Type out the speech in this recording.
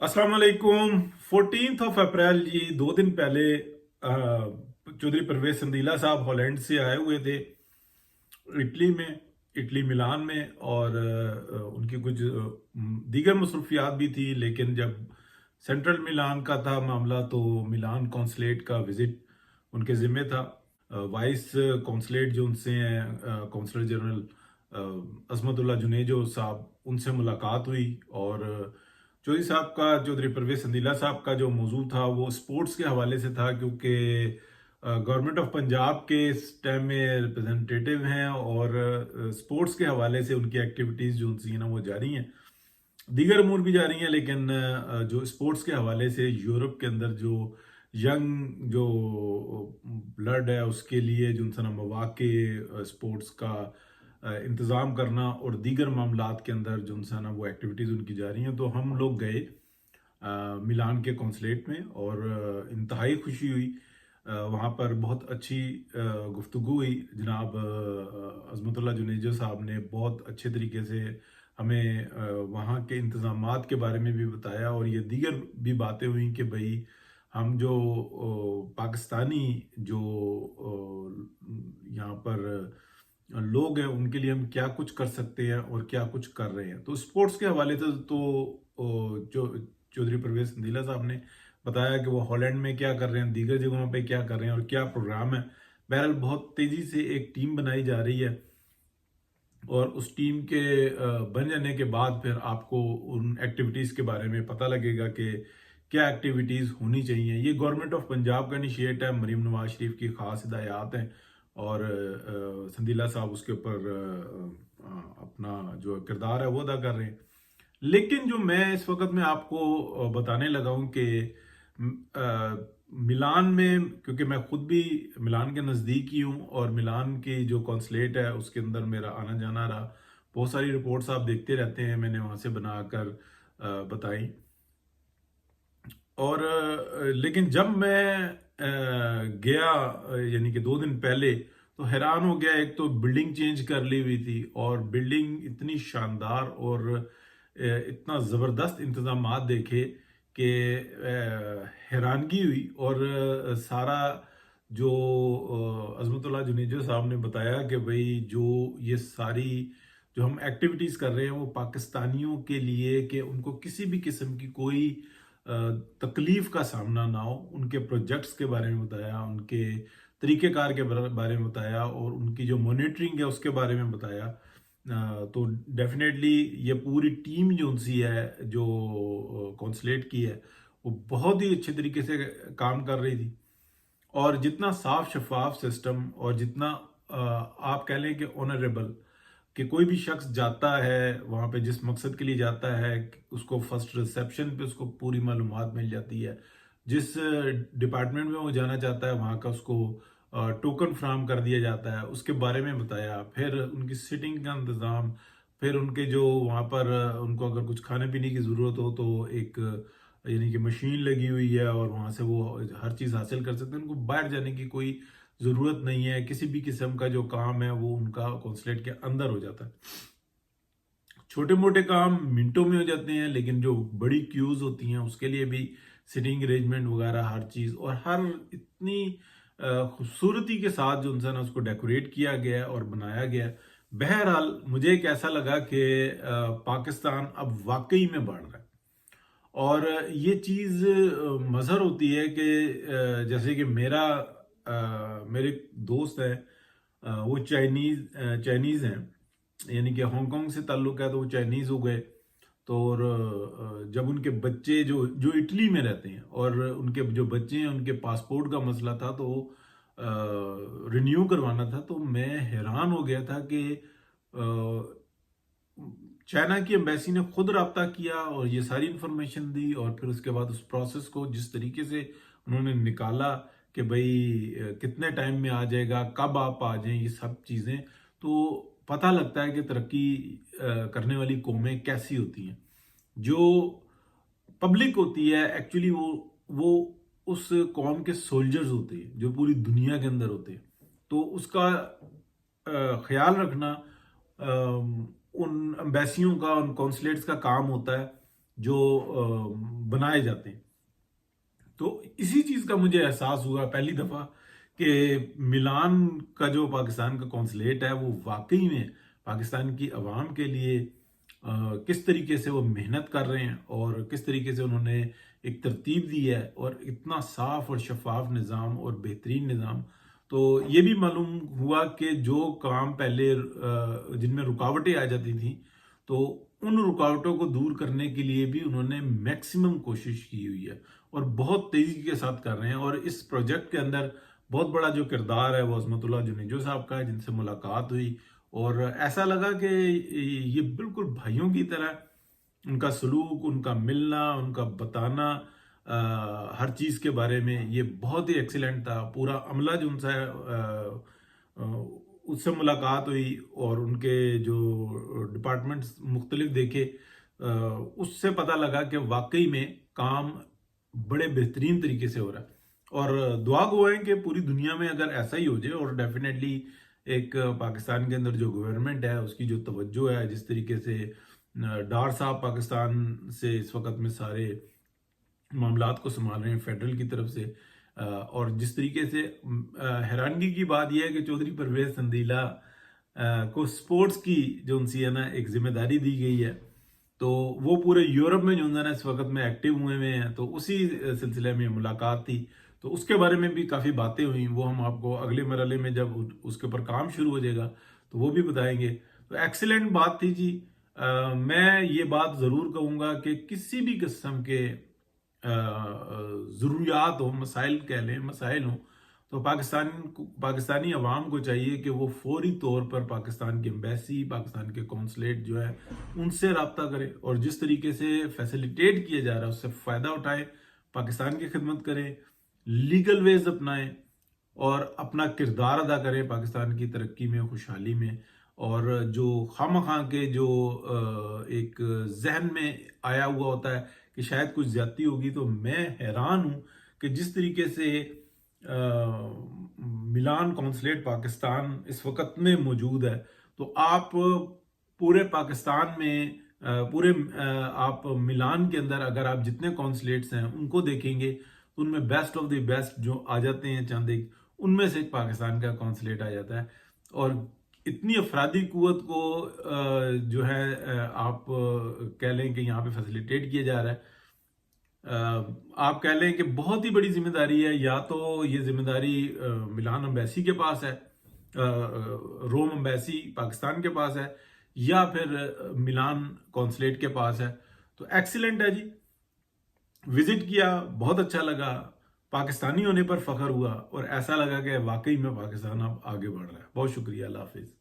अस्सलाम वालेकुम। 14 अप्रैल जी 2 दिन पहले चौधरी परवेज संदीला साहब हॉलैंड से आए हुए थे इटली में, इटली मिलान में। और उनकी कुछ दीगर मसरूफियात भी थी, लेकिन जब सेंट्रल मिलान का था मामला तो मिलान कौंसलेट का विजिट उनके ज़िम्मे था। वाइस कौंसलेट जो उनसे हैं कौंसलर जनरल अजमतुल्ला जुनेजो साहब, उनसे मुलाकात हुई। और चौधरी साहब का, चौधरी परवेज संदीला साहब का जो मौजू था वो स्पोर्ट्स के हवाले से था, क्योंकि गवर्नमेंट ऑफ पंजाब के इस टाइम में रिप्रेजेंटेटिव हैं और स्पोर्ट्स के हवाले से उनकी एक्टिविटीज़ जो उनसी हैं ना वो जारी हैं। दीगर अमूर भी जारी हैं, लेकिन जो स्पोर्ट्स के हवाले से यूरोप के अंदर जो यंग जो ब्लड है उसके लिए जो उनसे मौाक़े स्पोर्ट्स का इंतज़ाम करना और दीगर मामलात के अंदर जो उनसे ना वो एक्टिविटीज़ उनकी जा रही हैं। तो हम लोग गए मिलान के कौंसलेट में और इंतहाई खुशी हुई। वहाँ पर बहुत अच्छी गुफ्तगू हुई। जनाब अज़मतुल्लाह जुनेजो साहब ने बहुत अच्छे तरीके से हमें वहाँ के इंतज़ामात के बारे में भी बताया, और ये दीगर भी बातें हुई कि भाई हम जो पाकिस्तानी जो यहाँ पर लोग हैं उनके लिए हम क्या कुछ कर सकते हैं और क्या कुछ कर रहे हैं। तो स्पोर्ट्स के हवाले से तो जो चौधरी परवेज संदीला साहब ने बताया कि वो हॉलैंड में क्या कर रहे हैं, दीगर जगहों पे क्या कर रहे हैं और क्या प्रोग्राम है। बहरहाल बहुत तेज़ी से एक टीम बनाई जा रही है, और उस टीम के बन जाने के बाद फिर आपको उन एक्टिविटीज़ के बारे में पता लगेगा कि क्या एक्टिविटीज़ होनी चाहिए। ये गवर्नमेंट ऑफ पंजाब का इनिशिएट है, मरीम नवाज शरीफ की ख़ास हिदायत हैं, और संदीला साहब उसके ऊपर अपना जो किरदार है वो अदा कर रहे हैं। लेकिन जो मैं इस वक्त में आपको बताने लगा हूँ कि मिलान में, क्योंकि मैं खुद भी मिलान के नज़दीक ही हूँ और मिलान की जो कॉन्सलेट है उसके अंदर मेरा आना जाना रहा। बहुत सारी रिपोर्ट्स आप देखते रहते हैं, मैंने वहाँ से बनाकर बताई। और लेकिन जब मैं गया यानी कि 2 दिन पहले, तो हैरान हो गया। एक तो बिल्डिंग चेंज कर ली हुई थी, और बिल्डिंग इतनी शानदार और इतना ज़बरदस्त इंतज़ामात देखे कि हैरानगी हुई। और सारा जो अज़मतुल्लाह जुनेजो साहब ने बताया कि भाई जो ये सारी जो हम एक्टिविटीज़ कर रहे हैं वो पाकिस्तानियों के लिए, कि उनको किसी भी किस्म की कोई तकलीफ का सामना ना हो। उनके प्रोजेक्ट्स के बारे में बताया, उनके तरीक़ेकार के बारे में बताया, और उनकी जो मॉनिटरिंग है उसके बारे में बताया। तो डेफिनेटली ये पूरी टीम जो उनसी है जो कौंसलेट की है वो बहुत ही अच्छे तरीके से काम कर रही थी। और जितना साफ शफाफ सिस्टम, और जितना आप कह लें कि ऑनरेबल, कि कोई भी शख्स जाता है वहाँ पे जिस मकसद के लिए जाता है, उसको फर्स्ट रिसेप्शन पे उसको पूरी मालूमात मिल जाती है। जिस डिपार्टमेंट में वो जाना चाहता है वहाँ का उसको टोकन फ्राहम कर दिया जाता है, उसके बारे में बताया। फिर उनकी सिटिंग का इंतज़ाम, फिर उनके जो वहाँ पर उनको अगर कुछ खाने पीने की ज़रूरत हो तो एक यानी कि मशीन लगी हुई है, और वहाँ से वो हर चीज़ हासिल कर सकते हैं। उनको बाहर जाने की कोई ज़रूरत नहीं है। किसी भी किस्म का जो काम है वो उनका कौंसलेट के अंदर हो जाता है। छोटे मोटे काम मिनटों में हो जाते हैं, लेकिन जो बड़ी क्यूज होती हैं उसके लिए भी सिटिंग अरेंजमेंट वगैरह हर चीज़, और हर इतनी खूबसूरती के साथ जो उनसे ना उसको डेकोरेट किया गया है और बनाया गया है। बहरहाल मुझे एक ऐसा लगा कि पाकिस्तान अब वाकई में बढ़ रहा है। और ये चीज़ मज़हर होती है कि जैसे कि मेरे दोस्त हैं, वो चाइनीज़ हैं, यानी कि हांगकांग से ताल्लुक़ है, तो वो चाइनीज़ हो गए। तो और जब उनके बच्चे जो जो इटली में रहते हैं और उनके जो बच्चे हैं उनके पासपोर्ट का मसला था, तो रिन्यू करवाना था, तो मैं हैरान हो गया था कि चाइना की एम्बेसी ने खुद रब्ता किया और ये सारी इंफॉर्मेशन दी, और फिर उसके बाद उस प्रोसेस को जिस तरीके से उन्होंने निकाला कि भाई कितने टाइम में आ जाएगा, कब आप आ जाएं, ये सब चीज़ें, तो पता लगता है कि तरक्की करने वाली कौमें कैसी होती हैं। जो पब्लिक होती है एक्चुअली वो उस कौम के सोल्जर्स होते हैं जो पूरी दुनिया के अंदर होते हैं। तो उसका ख्याल रखना उन एम्बेसियों का, उन कॉन्सुलेट्स का काम होता है, जो बनाए जाते हैं। तो इसी चीज का मुझे एहसास हुआ पहली दफा कि मिलान का जो पाकिस्तान का कौंसलेट है वो वाकई में पाकिस्तान की आवाम के लिए किस तरीके से वो मेहनत कर रहे हैं और किस तरीके से उन्होंने एक तरतीब दी है, और इतना साफ और शफाफ निज़ाम और बेहतरीन निज़ाम। तो ये भी मालूम हुआ कि जो काम पहले जिनमें रुकावटें आ जाती थी, तो उन रुकावटों को दूर करने के लिए भी उन्होंने मैक्सिमम कोशिश की हुई है और बहुत तेजी के साथ कर रहे हैं। और इस प्रोजेक्ट के अंदर बहुत बड़ा जो किरदार है वो अजमतुल्लाह जुनेजो साहब का है, जिनसे मुलाकात हुई और ऐसा लगा कि ये बिल्कुल भाइयों की तरह उनका सलूक, उनका मिलना, उनका बताना हर चीज़ के बारे में ये बहुत ही एक्सीलेंट था। पूरा अमला जो उनसे उससे मुलाकात हुई और उनके जो डिपार्टमेंट्स मुख्तलिफ देखे, उससे पता लगा कि वाकई में काम बड़े बेहतरीन तरीके से हो रहा है। और दुआ गो है कि पूरी दुनिया में अगर ऐसा ही हो जाए, और डेफिनेटली एक पाकिस्तान के अंदर जो गवर्नमेंट है उसकी जो तवज्जो है, जिस तरीके से डार साहब पाकिस्तान से इस वक्त में सारे मामलात को संभाल रहे हैं फेडरल की तरफ से, और जिस तरीके से हैरानगी की बात यह है कि चौधरी परवेज संदीला को स्पोर्ट्स की जो उनसी है ना एक जिम्मेदारी दी गई है, तो वो पूरे यूरोप में जो है ना इस वक्त में एक्टिव हुए हैं। तो उसी सिलसिले में मुलाकात थी, तो उसके बारे में भी काफ़ी बातें हुई। वो हम आपको अगले मरहले में जब उसके ऊपर काम शुरू हो जाएगा तो वो भी बताएंगे। तो एक्सीलेंट बात थी जी। मैं ये बात ज़रूर कहूँगा कि किसी भी किस्म के ज़रूरियात हो, मसाइल कह लें, मसाइल हों, तो पाकिस्तानी अवाम को चाहिए कि वो फौरी तौर पर पाकिस्तान की एम्बेसी, पाकिस्तान के कौंसलेट जो है उनसे रब्ता करें और जिस तरीके से फैसिलिटेट किया जा रहा है उससे फ़ायदा उठाएं, पाकिस्तान की खिदमत करें, लीगल वेज अपनाएं और अपना किरदार अदा करें पाकिस्तान की तरक्की में, खुशहाली में। और जो खामखा के जो एक जहन में आया हुआ होता है कि शायद कुछ ज्यादती होगी, तो मैं हैरान हूं कि जिस तरीके से मिलान कौंसलेट पाकिस्तान इस वक्त में मौजूद है, तो आप पूरे पाकिस्तान में आप मिलान के अंदर अगर आप जितने कौंसलेट्स हैं उनको देखेंगे तो उनमें बेस्ट ऑफ द बेस्ट जो आ जाते हैं चंद एक, उनमें से एक पाकिस्तान का कौंसलेट आ जाता है। और इतनी अफराधी कुव्वत को जो है आप कह लें कि यहाँ पे फैसिलिटेट किया जा रहा है। आप कह लें कि बहुत ही बड़ी जिम्मेदारी है। या तो ये जिम्मेदारी मिलान अम्बेसी के पास है, रोम अम्बेसी पाकिस्तान के पास है, या फिर मिलान कौंसलेट के पास है। तो एक्सीलेंट है जी, विजिट किया, बहुत अच्छा लगा, पाकिस्तानी होने पर फख्र हुआ और ऐसा लगा कि वाकई में पाकिस्तान अब आगे बढ़ रहा है। बहुत शुक्रिया, अल्लाह हाफिज।